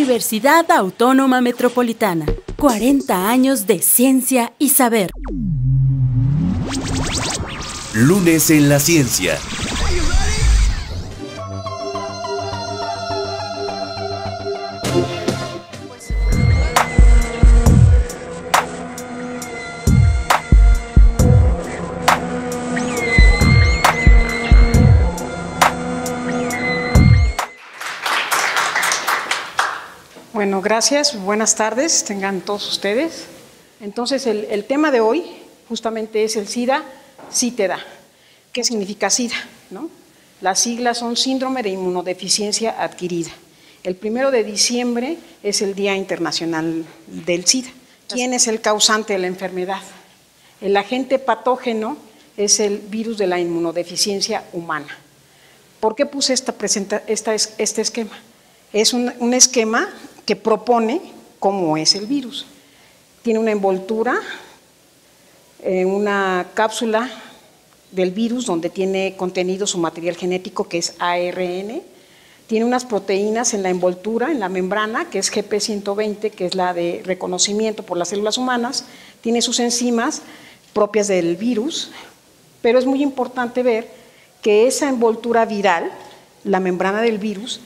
Universidad Autónoma Metropolitana. 40 años de ciencia y saber. Lunes en la Ciencia. Bueno, gracias, buenas tardes, tengan todos ustedes. Entonces, el tema de hoy justamente es el SIDA, sí te da. ¿Qué significa SIDA? ¿No? Las siglas son Síndrome de Inmunodeficiencia Adquirida. El 1 de diciembre es el Día Internacional del SIDA. ¿Quién es el causante de la enfermedad? El agente patógeno es el virus de la inmunodeficiencia humana. ¿Por qué puse este esquema? Es un esquema que propone cómo es el virus. Tiene una envoltura, una cápsula del virus donde tiene contenido su material genético, que es ARN. Tiene unas proteínas en la envoltura, en la membrana, que es GP120, que es la de reconocimiento por las células humanas. Tiene sus enzimas propias del virus, pero es muy importante ver que esa envoltura viral, la membrana del virus,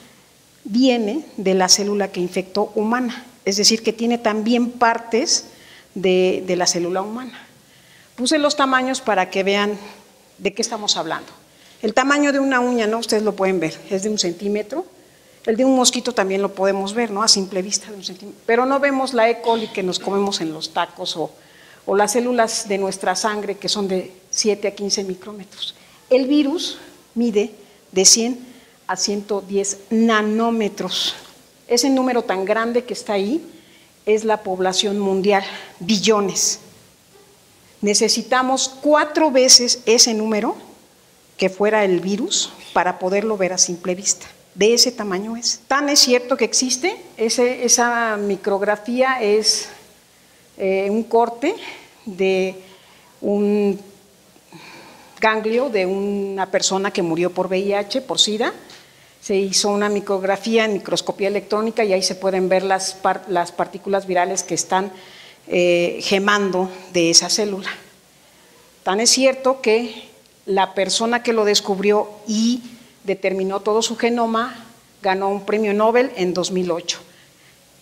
viene de la célula que infectó humana, es decir, que tiene también partes de la célula humana. Puse los tamaños para que vean de qué estamos hablando. El tamaño de una uña, ¿no? Ustedes lo pueden ver, es de 1 centímetro. El de un mosquito también lo podemos ver, ¿no? A simple vista, de 1 centímetro. Pero no vemos la E. coli que nos comemos en los tacos o las células de nuestra sangre que son de 7 a 15 micrómetros. El virus mide de 100 a 110 nanómetros. Ese número tan grande que está ahí es la población mundial, billones. Necesitamos 4 veces ese número que fuera el virus para poderlo ver a simple vista. De ese tamaño es. Tan es cierto que existe, esa micrografía es un corte de un ganglio de una persona que murió por VIH, por SIDA. Se hizo una micrografía en microscopía electrónica y ahí se pueden ver las partículas virales que están gemando de esa célula. Tan es cierto que la persona que lo descubrió y determinó todo su genoma ganó un premio Nobel en 2008.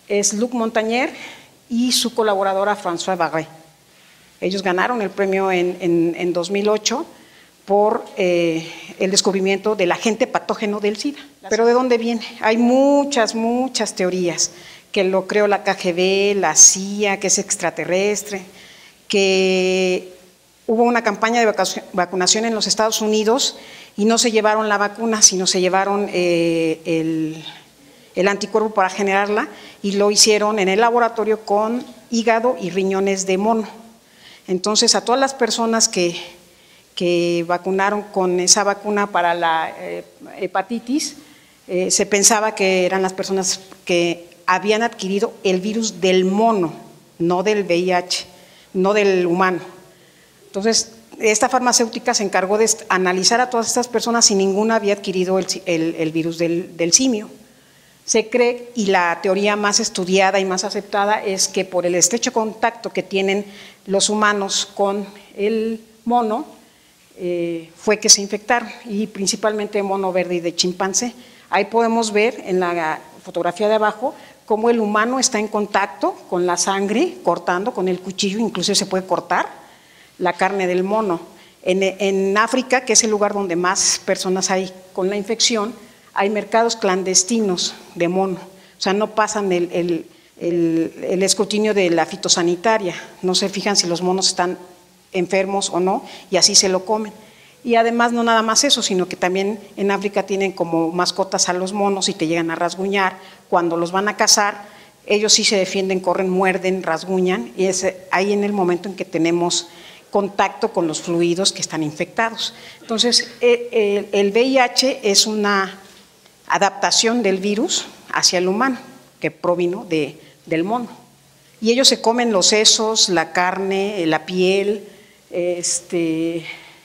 Es Luc Montagnier y su colaboradora François Barré. Ellos ganaron el premio en 2008 por el descubrimiento del agente patógeno del SIDA. ¿Pero de dónde viene? Hay muchas teorías, que lo creó la KGB, la CIA, que es extraterrestre, que hubo una campaña de vacunación en los Estados Unidos y no se llevaron la vacuna, sino se llevaron el anticuerpo para generarla y lo hicieron en el laboratorio con hígado y riñones de mono. Entonces, a todas las personas que vacunaron con esa vacuna para la hepatitis, se pensaba que eran las personas que habían adquirido el virus del mono, no del VIH, no del humano. Entonces, esta farmacéutica se encargó de analizar a todas estas personas y ninguna había adquirido el virus del simio. Se cree, y la teoría más estudiada y más aceptada es que por el estrecho contacto que tienen los humanos con el mono, fue que se infectaron, y principalmente mono verde y de chimpancé. Ahí podemos ver en la fotografía de abajo cómo el humano está en contacto con la sangre, cortando con el cuchillo, incluso se puede cortar la carne del mono. En África, que es el lugar donde más personas hay con la infección, hay mercados clandestinos de mono, o sea, no pasan el escrutinio de la fitosanitaria, no se fijan si los monos están enfermos o no, y así se lo comen. Y además no nada más eso, sino que también en África tienen como mascotas a los monos y te llegan a rasguñar. Cuando los van a cazar, ellos sí se defienden, corren, muerden, rasguñan, y es ahí en el momento en que tenemos contacto con los fluidos que están infectados. Entonces, el VIH es una adaptación del virus hacia el humano, que provino del mono. Y ellos se comen los sesos, la carne, la piel,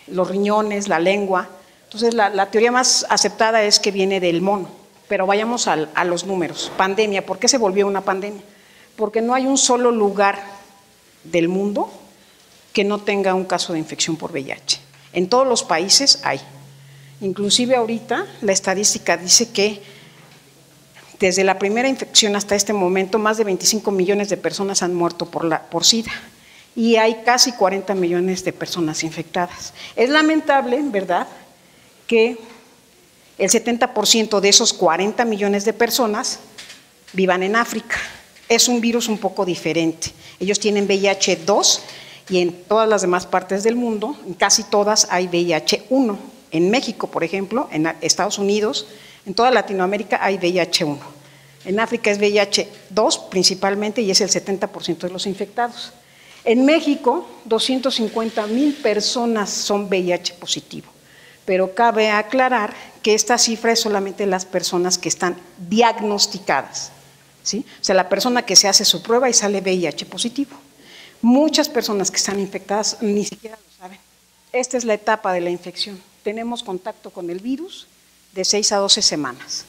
los riñones, la lengua. Entonces, la teoría más aceptada es que viene del mono. Pero vayamos a los números. Pandemia, ¿por qué se volvió una pandemia? Porque no hay un solo lugar del mundo que no tenga un caso de infección por VIH. En todos los países hay. Inclusive ahorita la estadística dice que desde la primera infección hasta este momento más de 25 millones de personas han muerto por SIDA y hay casi 40 millones de personas infectadas. Es lamentable, ¿verdad?, que el 70% de esos 40 millones de personas vivan en África. Es un virus un poco diferente. Ellos tienen VIH-2 y en todas las demás partes del mundo, en casi todas, hay VIH-1. En México, por ejemplo, en Estados Unidos, en toda Latinoamérica hay VIH-1. En África es VIH-2 principalmente y es el 70% de los infectados. En México, 250,000 personas son VIH positivo, pero cabe aclarar que esta cifra es solamente las personas que están diagnosticadas, ¿sí? O sea, la persona que se hace su prueba y sale VIH positivo. Muchas personas que están infectadas ni siquiera lo saben. Esta es la etapa de la infección. Tenemos contacto con el virus de 6 a 12 semanas.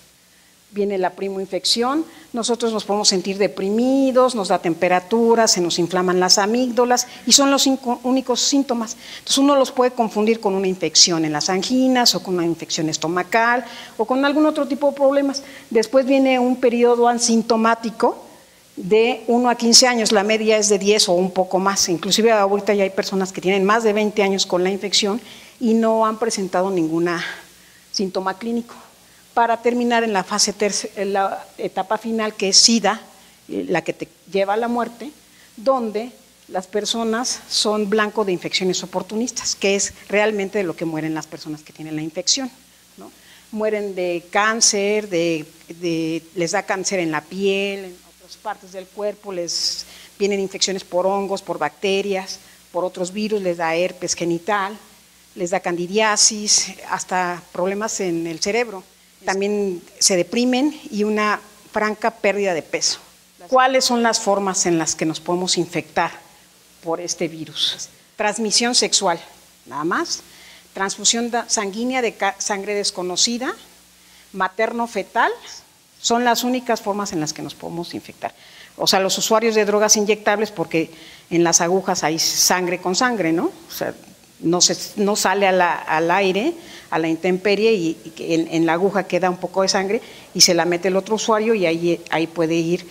Viene la primoinfección, nosotros nos podemos sentir deprimidos, nos da temperatura, se nos inflaman las amígdalas y son los únicos síntomas. Entonces uno los puede confundir con una infección en las anginas o con una infección estomacal o con algún otro tipo de problemas. Después viene un periodo asintomático de 1 a 15 años, la media es de 10 o un poco más. Inclusive ahorita ya hay personas que tienen más de 20 años con la infección y no han presentado ningún síntoma clínico. Para terminar en la en la etapa final, que es SIDA, la que te lleva a la muerte, donde las personas son blanco de infecciones oportunistas, que es realmente de lo que mueren las personas que tienen la infección, ¿no? Mueren de cáncer, les da cáncer en la piel, en otras partes del cuerpo, les vienen infecciones por hongos, por bacterias, por otros virus, les da herpes genital, les da candidiasis, hasta problemas en el cerebro. También se deprimen y una franca pérdida de peso. ¿Cuáles son las formas en las que nos podemos infectar por este virus? Transmisión sexual, nada más. Transfusión sanguínea de sangre desconocida, materno-fetal, son las únicas formas en las que nos podemos infectar. O sea, los usuarios de drogas inyectables, porque en las agujas hay sangre con sangre, ¿no? O sea, no sale al aire, a la intemperie, y en la aguja queda un poco de sangre y se la mete el otro usuario y ahí puede ir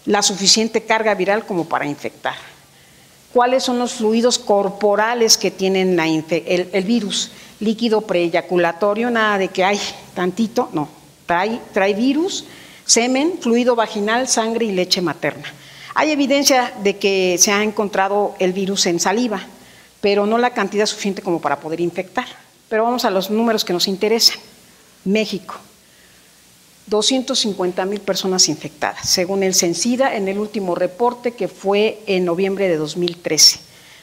la suficiente carga viral como para infectar. ¿Cuáles son los fluidos corporales que tienen el virus? Líquido preeyaculatorio, nada de que hay tantito, no, trae virus, semen, fluido vaginal, sangre y leche materna. Hay evidencia de que se ha encontrado el virus en saliva, pero no la cantidad suficiente como para poder infectar. Pero vamos a los números que nos interesan. México, 250,000 personas infectadas, según el CENSIDA en el último reporte que fue en noviembre de 2013.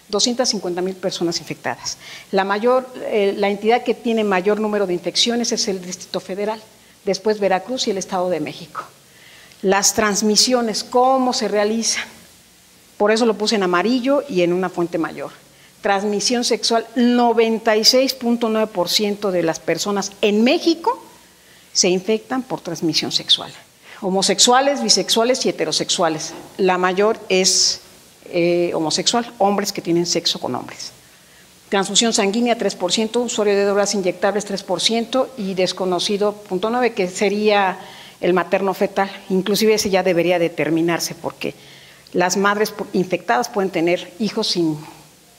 250,000 personas infectadas. La entidad que tiene mayor número de infecciones es el Distrito Federal, después Veracruz y el Estado de México. Las transmisiones, ¿cómo se realizan? Por eso lo puse en amarillo y en una fuente mayor. Transmisión sexual, 96.9% de las personas en México se infectan por transmisión sexual. Homosexuales, bisexuales y heterosexuales. La mayor es homosexual, hombres que tienen sexo con hombres. Transfusión sanguínea, 3%, usuario de drogas inyectables, 3%, y desconocido, 0.9%, que sería el materno fetal. Inclusive ese ya debería determinarse, porque las madres infectadas pueden tener hijos sin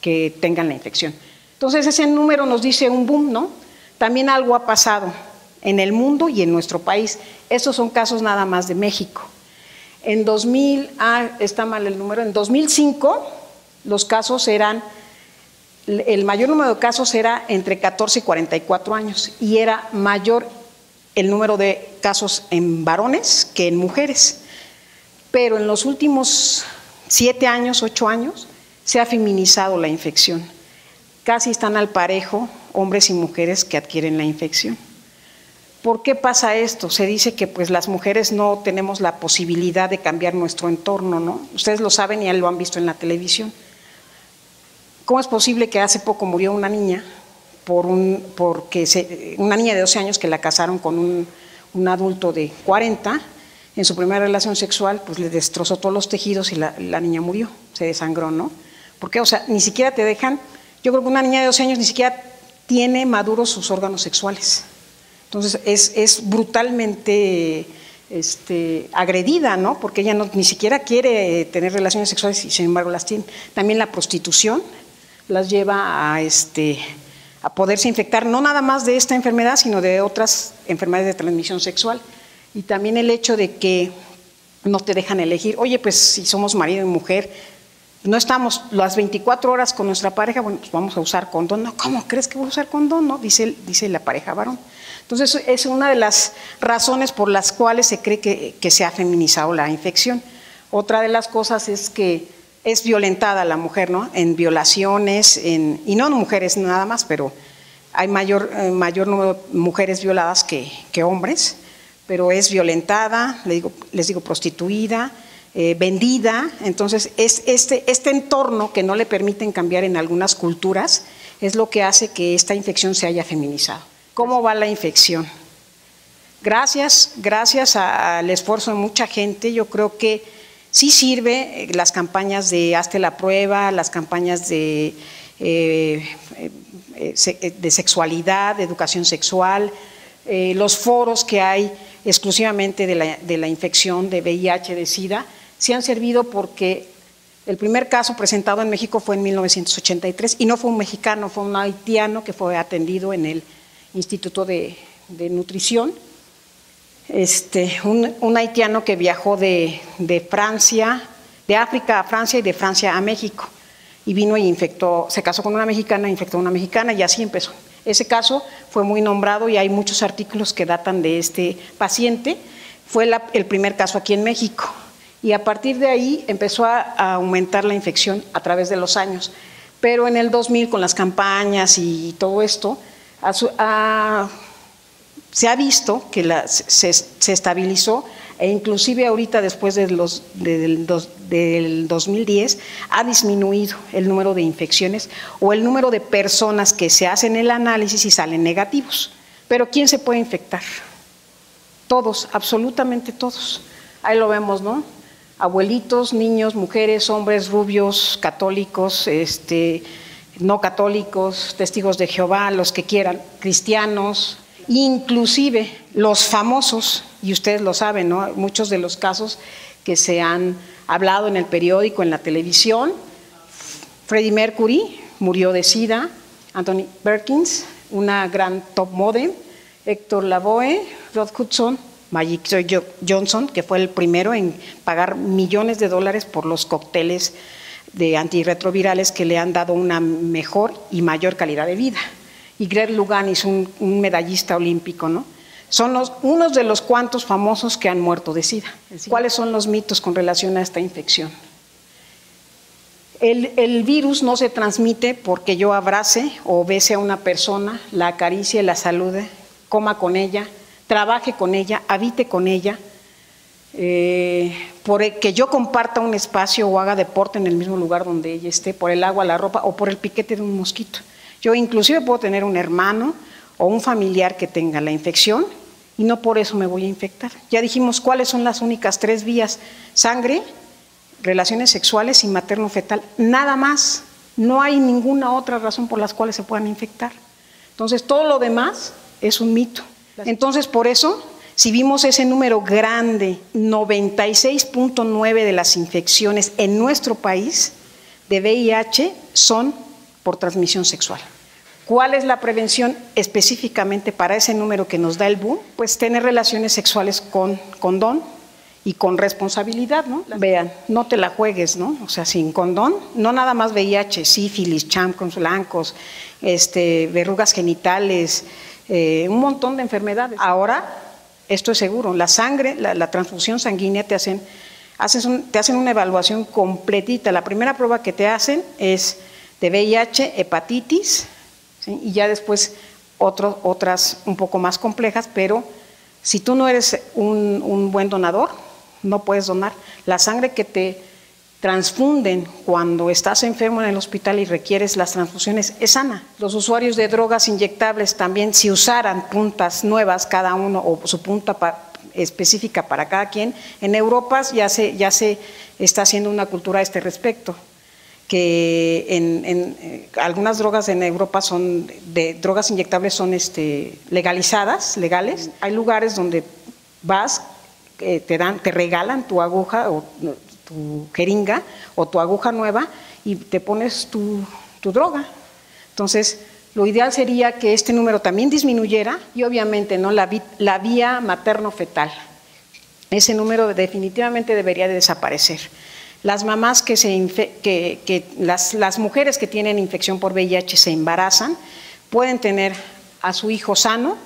que tengan la infección. Entonces ese número nos dice un boom, ¿no? También algo ha pasado en el mundo y en nuestro país. Estos son casos nada más de México. En 2005 los casos eran, el mayor número de casos era entre 14 y 44 años y era mayor el número de casos en varones que en mujeres. Pero en los últimos 7 años, 8 años, se ha feminizado la infección. Casi están al parejo hombres y mujeres que adquieren la infección. ¿Por qué pasa esto? Se dice que pues las mujeres no tenemos la posibilidad de cambiar nuestro entorno, ¿no? Ustedes lo saben y ya lo han visto en la televisión. ¿Cómo es posible que hace poco murió una niña una niña de 12 años que la casaron con un un adulto de 40, en su primera relación sexual, pues le destrozó todos los tejidos y la niña murió, se desangró, ¿no? Porque, o sea, ni siquiera te dejan, yo creo que una niña de 12 años ni siquiera tiene maduros sus órganos sexuales. Entonces es brutalmente agredida, ¿no? Porque ella ni siquiera quiere tener relaciones sexuales y sin embargo las tiene. También la prostitución las lleva a poderse infectar, no nada más de esta enfermedad, sino de otras enfermedades de transmisión sexual. Y también el hecho de que no te dejan elegir, oye, pues si somos marido y mujer, no estamos las 24 horas con nuestra pareja, bueno, pues vamos a usar condón. No, ¿cómo crees que voy a usar condón? No, dice la pareja varón. Entonces, es una de las razones por las cuales se cree que se ha feminizado la infección. Otra de las cosas es que es violentada la mujer, ¿no? En violaciones, y no mujeres nada más, pero hay mayor número de mujeres violadas que hombres, pero es violentada, les digo prostituida, vendida. Entonces es este entorno que no le permiten cambiar en algunas culturas es lo que hace que esta infección se haya feminizado. ¿Cómo va la infección? Gracias al esfuerzo de mucha gente, yo creo que sí sirve las campañas de hazte la prueba, las campañas de sexualidad, de educación sexual, los foros que hay exclusivamente de la infección de VIH, de SIDA, sí han servido porque el primer caso presentado en México fue en 1983 y no fue un mexicano, fue un haitiano que fue atendido en el Instituto de Nutrición, un haitiano que viajó de Francia, de África a Francia y de Francia a México y vino y infectó, se casó con una mexicana, infectó a una mexicana y así empezó. Ese caso fue muy nombrado y hay muchos artículos que datan de este paciente. Fue el primer caso aquí en México y a partir de ahí empezó a aumentar la infección a través de los años. Pero en el 2000, con las campañas y todo esto, se ha visto que se estabilizó e inclusive ahorita después del 2010 ha disminuido el número de infecciones o el número de personas que se hacen el análisis y salen negativos. Pero ¿quién se puede infectar? Todos, absolutamente todos. Ahí lo vemos, ¿no? Abuelitos, niños, mujeres, hombres, rubios, católicos, no católicos, testigos de Jehová, los que quieran, cristianos, inclusive los famosos, y ustedes lo saben, ¿no? Muchos de los casos que se han hablado en el periódico, en la televisión. Freddie Mercury murió de SIDA, Anthony Perkins, una gran top model, Héctor Lavoe, Rod Hudson, Magic Johnson, que fue el primero en pagar millones de dólares por los cócteles de antirretrovirales que le han dado una mejor y mayor calidad de vida. Y Greg Louganis, un medallista olímpico, ¿no? Son unos de los cuantos famosos que han muerto de SIDA. ¿Cuáles son los mitos con relación a esta infección? El virus no se transmite porque yo abrace o bese a una persona, la acaricie, la salude, coma con ella, trabaje con ella, habite con ella, por que yo comparta un espacio o haga deporte en el mismo lugar donde ella esté, por el agua, la ropa o por el piquete de un mosquito. Yo inclusive puedo tener un hermano o un familiar que tenga la infección y no por eso me voy a infectar. Ya dijimos cuáles son las únicas 3 vías: sangre, relaciones sexuales y materno-fetal. Nada más, no hay ninguna otra razón por las cuales se puedan infectar. Entonces todo lo demás es un mito. Entonces por eso, si vimos ese número grande, 96.9 de las infecciones en nuestro país de VIH son por transmisión sexual. ¿Cuál es la prevención específicamente para ese número que nos da el boom? Pues tener relaciones sexuales con condón y con responsabilidad, ¿no? Vean, no te la juegues, ¿no? O sea, sin condón, no nada más VIH, sífilis, chancros blancos, verrugas genitales, un montón de enfermedades. Ahora, esto es seguro, la sangre, la transfusión sanguínea te hacen una evaluación completita. La primera prueba que te hacen es de VIH, hepatitis, ¿sí? Y ya después otras un poco más complejas, pero si tú no eres un buen donador, no puedes donar. La sangre que transfunden cuando estás enfermo en el hospital y requieres las transfusiones, es sana. Los usuarios de drogas inyectables también, si usaran puntas nuevas cada uno o su punta específica para cada quien, en Europa ya se está haciendo una cultura a este respecto, que algunas drogas en Europa drogas inyectables son legalizadas, legales. Hay lugares donde vas, te regalan tu aguja o tu jeringa o tu aguja nueva y te pones tu droga. Entonces, lo ideal sería que este número también disminuyera y obviamente no la vía materno-fetal. Ese número definitivamente debería de desaparecer. Las mamás las mujeres que tienen infección por VIH se embarazan, pueden tener a su hijo sano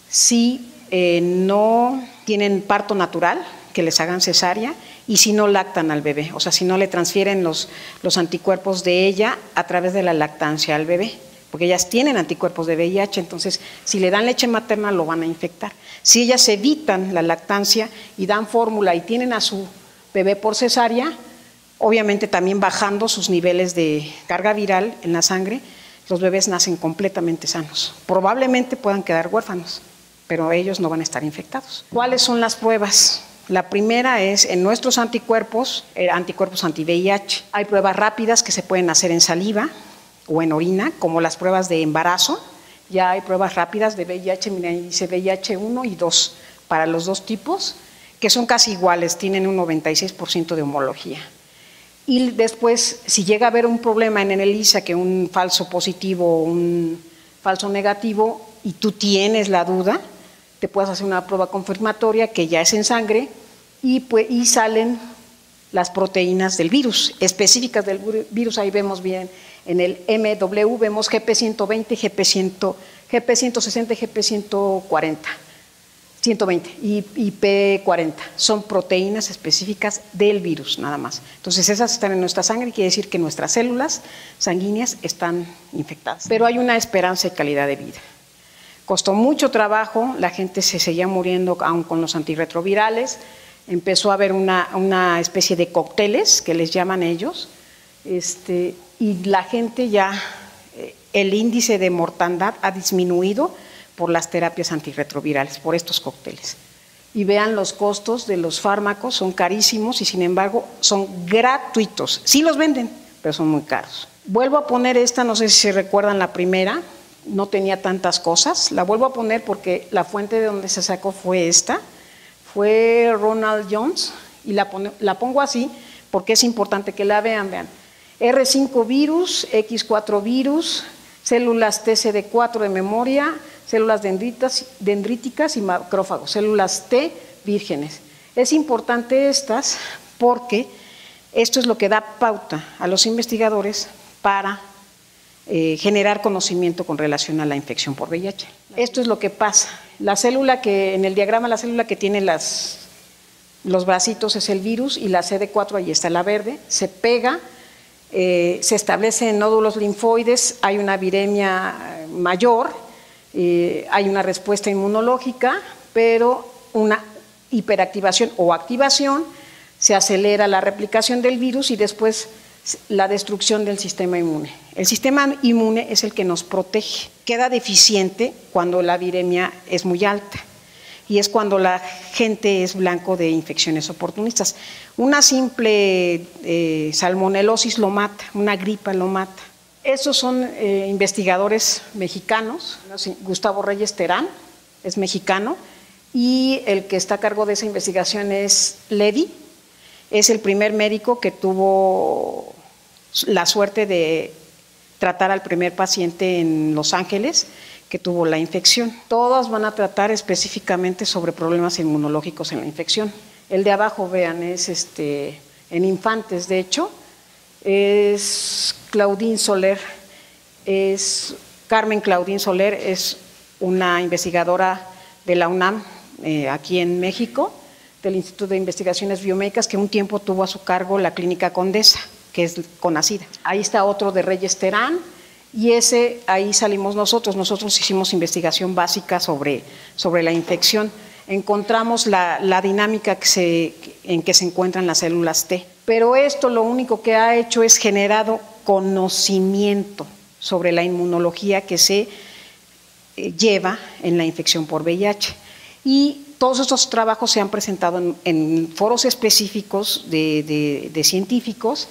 si no tienen parto natural, que les hagan cesárea, y si no lactan al bebé, o sea, si no le transfieren los anticuerpos de ella a través de la lactancia al bebé, porque ellas tienen anticuerpos de VIH, entonces si le dan leche materna lo van a infectar. Si ellas evitan la lactancia y dan fórmula y tienen a su bebé por cesárea, obviamente también bajando sus niveles de carga viral en la sangre, los bebés nacen completamente sanos. Probablemente puedan quedar huérfanos, pero ellos no van a estar infectados. ¿Cuáles son las pruebas? La primera es en nuestros anticuerpos, anticuerpos anti-VIH. Hay pruebas rápidas que se pueden hacer en saliva o en orina, como las pruebas de embarazo. Ya hay pruebas rápidas de VIH, miren, dice VIH 1 y 2, para los dos tipos, que son casi iguales, tienen un 96% de homología. Y después, si llega a haber un problema en el ELISA, que un falso positivo o un falso negativo, y tú tienes la duda, te puedes hacer una prueba confirmatoria que ya es en sangre y salen las proteínas del virus, específicas del virus. Ahí vemos bien en el MW, vemos GP120, GP160, GP140, 120 y P40. Son proteínas específicas del virus nada más. Entonces esas están en nuestra sangre y quiere decir que nuestras células sanguíneas están infectadas. Pero hay una esperanza y calidad de vida. Costó mucho trabajo, la gente se seguía muriendo aún con los antirretrovirales, empezó a haber una especie de cócteles que les llaman ellos, y la gente ya, el índice de mortandad ha disminuido por las terapias antirretrovirales, por estos cócteles. Y vean los costos de los fármacos, son carísimos y sin embargo son gratuitos. Sí los venden, pero son muy caros. Vuelvo a poner esta, no sé si se recuerdan la primera, no tenía tantas cosas, la vuelvo a poner porque la fuente de donde se sacó fue esta, fue Ronald Jones, y la pongo así porque es importante que la vean, R5 virus, X4 virus, células TCD4 de memoria, células dendríticas y macrófagos, células T vírgenes. Es importante estas porque esto es lo que da pauta a los investigadores para generar conocimiento con relación a la infección por VIH. Esto es lo que pasa. La célula que, en el diagrama, la célula que tiene los bracitos es el virus y la CD4, ahí está la verde, se pega, se establece en nódulos linfoides, hay una viremia mayor, hay una respuesta inmunológica, pero una hiperactivación o activación, se acelera la replicación del virus y después la destrucción del sistema inmune. El sistema inmune es el que nos protege. Queda deficiente cuando la viremia es muy alta y es cuando la gente es blanco de infecciones oportunistas. Una simple salmonelosis lo mata, una gripa lo mata. Esos son investigadores mexicanos. Gustavo Reyes Terán es mexicano y el que está a cargo de esa investigación es Ledy. Es el primer médico que tuvo la suerte de tratar al primer paciente en Los Ángeles que tuvo la infección. Todas van a tratar específicamente sobre problemas inmunológicos en la infección. El de abajo, vean, es en infantes, de hecho, es Claudine Soler, Carmen Claudine Soler, es una investigadora de la UNAM aquí en México, del Instituto de Investigaciones Biomédicas, que un tiempo tuvo a su cargo la Clínica Condesa, que es CONACYT. Ahí está otro de Reyes Terán, y ahí salimos nosotros hicimos investigación básica sobre la infección. Encontramos la dinámica en que se encuentran las células T. Pero esto lo único que ha hecho es generado conocimiento sobre la inmunología que se lleva en la infección por VIH. Y todos estos trabajos se han presentado en foros específicos de científicos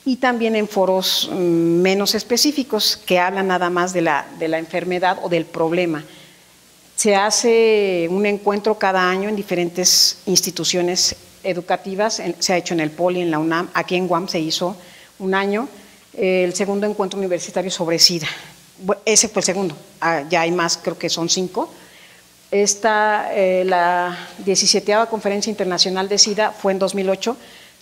y también en foros menos específicos que hablan nada más de la enfermedad o del problema. Se hace un encuentro cada año en diferentes instituciones educativas, se ha hecho en el Poli, en la UNAM, aquí en Guam se hizo un año, el segundo encuentro universitario sobre SIDA. Ese fue el segundo, ya hay más, creo que son 5. La 17ª Conferencia Internacional de SIDA fue en 2008,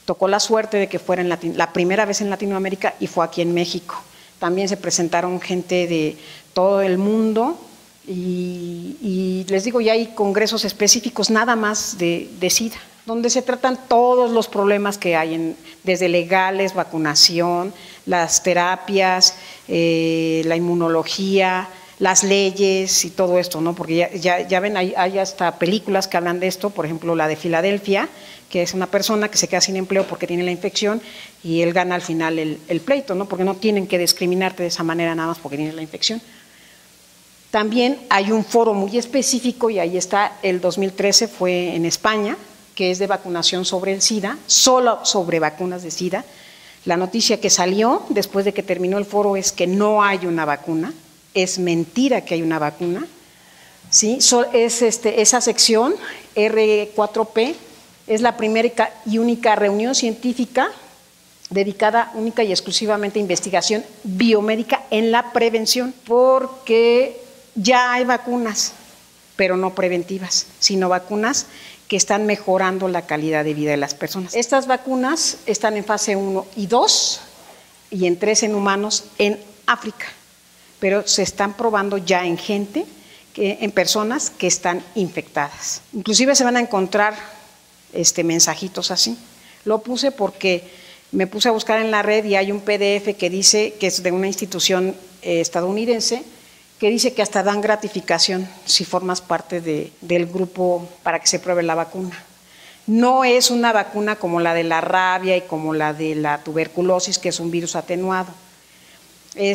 tocó la suerte de que fuera la primera vez en Latinoamérica y fue aquí en México. También se presentaron gente de todo el mundo y les digo, ya hay congresos específicos nada más de SIDA, donde se tratan todos los problemas que hay, desde legales, vacunación, las terapias, la inmunología, las leyes y todo esto, ¿no? Porque ya ven, hay hasta películas que hablan de esto, por ejemplo, la de Filadelfia, que es una persona que se queda sin empleo porque tiene la infección y él gana al final el pleito, ¿no? Porque no tienen que discriminarte de esa manera nada más porque tienes la infección. También hay un foro muy específico y ahí está, el 2013 fue en España, que es de vacunación sobre el SIDA, solo sobre vacunas de SIDA. La noticia que salió después de que terminó el foro es que no hay una vacuna, es mentira que hay una vacuna, ¿sí? Esa sección R4P es la primera y única reunión científica dedicada única y exclusivamente a investigación biomédica en la prevención, porque ya hay vacunas, pero no preventivas, sino vacunas que están mejorando la calidad de vida de las personas. Estas vacunas están en fase 1 y 2 y en 3 en humanos en África, pero se están probando ya en gente, en personas que están infectadas. Inclusive se van a encontrar mensajitos así. Lo puse porque me puse a buscar en la red y hay un PDF que dice que es de una institución estadounidense que dice que hasta dan gratificación si formas parte del grupo para que se pruebe la vacuna. No es una vacuna como la de la rabia y como la de la tuberculosis, que es un virus atenuado.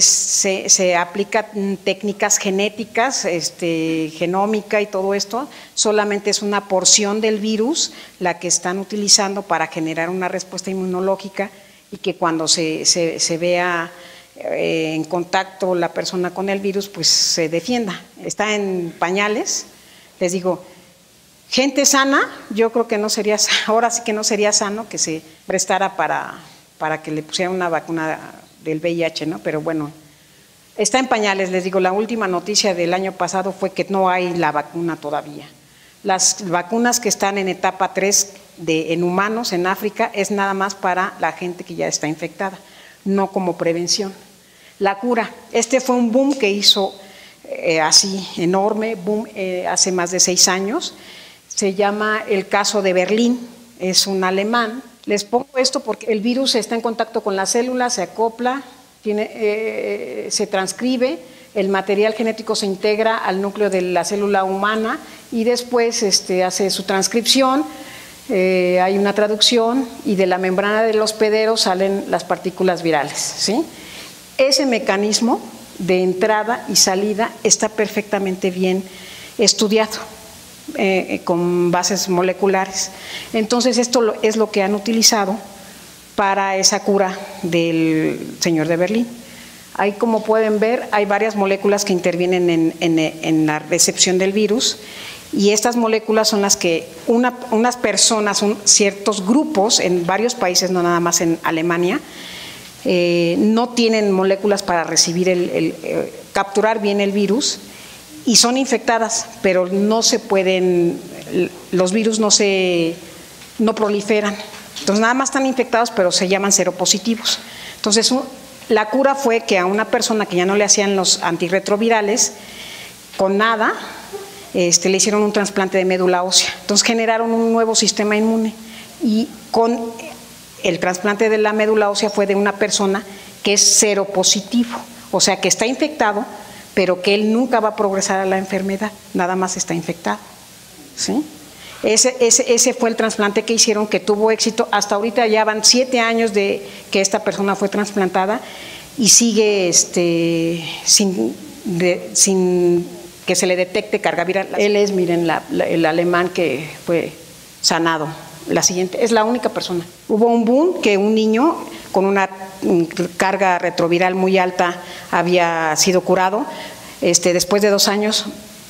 Se aplican técnicas genéticas, genómica y todo esto, solamente es una porción del virus la que están utilizando para generar una respuesta inmunológica y que cuando se vea en contacto la persona con el virus, pues se defienda. Está en pañales, les digo, gente sana, yo creo que no sería, ahora sí que no sería sano que se prestara para que le pusieran una vacuna del VIH, ¿no? Pero bueno, está en pañales, les digo, la última noticia del año pasado fue que no hay la vacuna todavía. Las vacunas que están en etapa 3 en humanos en África es nada más para la gente que ya está infectada, no como prevención. La cura, fue un boom que hizo así enorme, boom hace más de 6 años, se llama el caso de Berlín, es un alemán. Les pongo esto porque el virus está en contacto con la célula, se acopla, se transcribe, el material genético se integra al núcleo de la célula humana y después hace su transcripción, hay una traducción y de la membrana del hospedero salen las partículas virales, ¿sí? Ese mecanismo de entrada y salida está perfectamente bien estudiado. Con bases moleculares. Entonces esto es lo que han utilizado para esa cura del señor de Berlín. Ahí, como pueden ver, hay varias moléculas que intervienen en la recepción del virus y estas moléculas son las que unas personas, ciertos grupos en varios países, no nada más en Alemania, no tienen moléculas para recibir capturar bien el virus y son infectadas, pero no se pueden, los virus no proliferan. Entonces nada más están infectados, pero se llaman seropositivos. Entonces la cura fue que a una persona que ya no le hacían los antirretrovirales, con nada, le hicieron un trasplante de médula ósea. Entonces generaron un nuevo sistema inmune y con el trasplante de la médula ósea fue de una persona que es seropositivo, o sea que está infectado, pero que él nunca va a progresar a la enfermedad, nada más está infectado, ¿sí? Ese fue el trasplante que hicieron, que tuvo éxito. Hasta ahorita ya van 7 años de que esta persona fue trasplantada y sigue sin que se le detecte carga viral. Él es, miren, el alemán que fue sanado. La siguiente, es la única persona. Hubo un boom que un niño con una carga retroviral muy alta había sido curado. Después de 2 años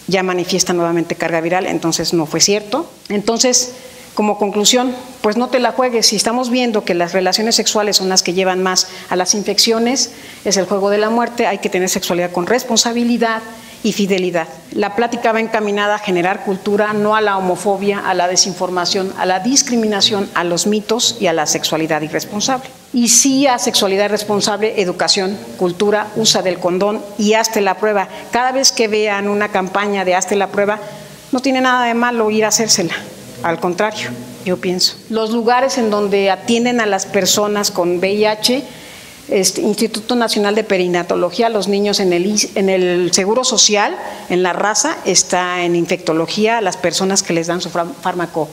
ya manifiesta nuevamente carga viral, entonces no fue cierto. Entonces, como conclusión, pues no te la juegues. Si estamos viendo que las relaciones sexuales son las que llevan más a las infecciones, es el juego de la muerte, hay que tener sexualidad con responsabilidad y fidelidad. La plática va encaminada a generar cultura, no a la homofobia, a la desinformación, a la discriminación, a los mitos y a la sexualidad irresponsable. Y sí a sexualidad responsable, educación, cultura, usa del condón y hazte la prueba. Cada vez que vean una campaña de hazte la prueba, no tiene nada de malo ir a hacérsela. Al contrario, yo pienso. Los lugares en donde atienden a las personas con VIH, Instituto Nacional de Perinatología, los niños en el Seguro Social, en la raza, está en infectología, las personas que les dan su fármaco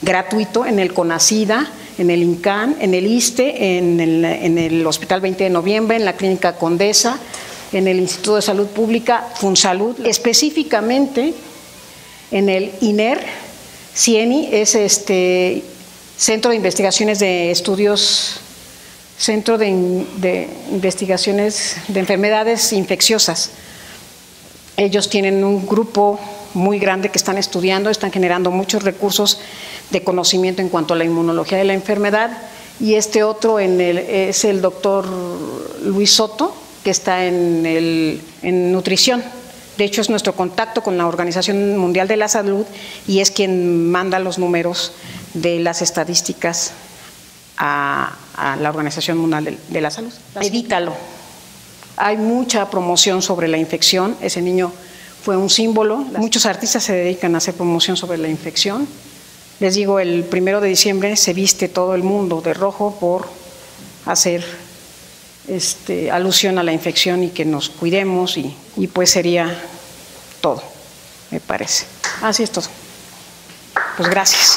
gratuito, en el CONACIDA, en el INCAN, en el ISSSTE, en el Hospital 20 de Noviembre, en la Clínica Condesa, en el Instituto de Salud Pública, FunSalud, específicamente en el INER, CIENI, es Centro de Investigaciones de Estudios, Centro de Investigaciones de Enfermedades Infecciosas. Ellos tienen un grupo muy grande que están estudiando, están generando muchos recursos de conocimiento en cuanto a la inmunología de la enfermedad, y otro es el doctor Luis Soto, que está en nutrición. De hecho, es nuestro contacto con la Organización Mundial de la Salud y es quien manda los números de las estadísticas a la Organización Mundial de la Salud. Evítalo. Hay mucha promoción sobre la infección. Ese niño fue un símbolo. Muchos artistas se dedican a hacer promoción sobre la infección. Les digo, el 1 de diciembre se viste todo el mundo de rojo por hacer alusión a la infección y que nos cuidemos y pues sería todo, me parece. Así es todo. Pues gracias.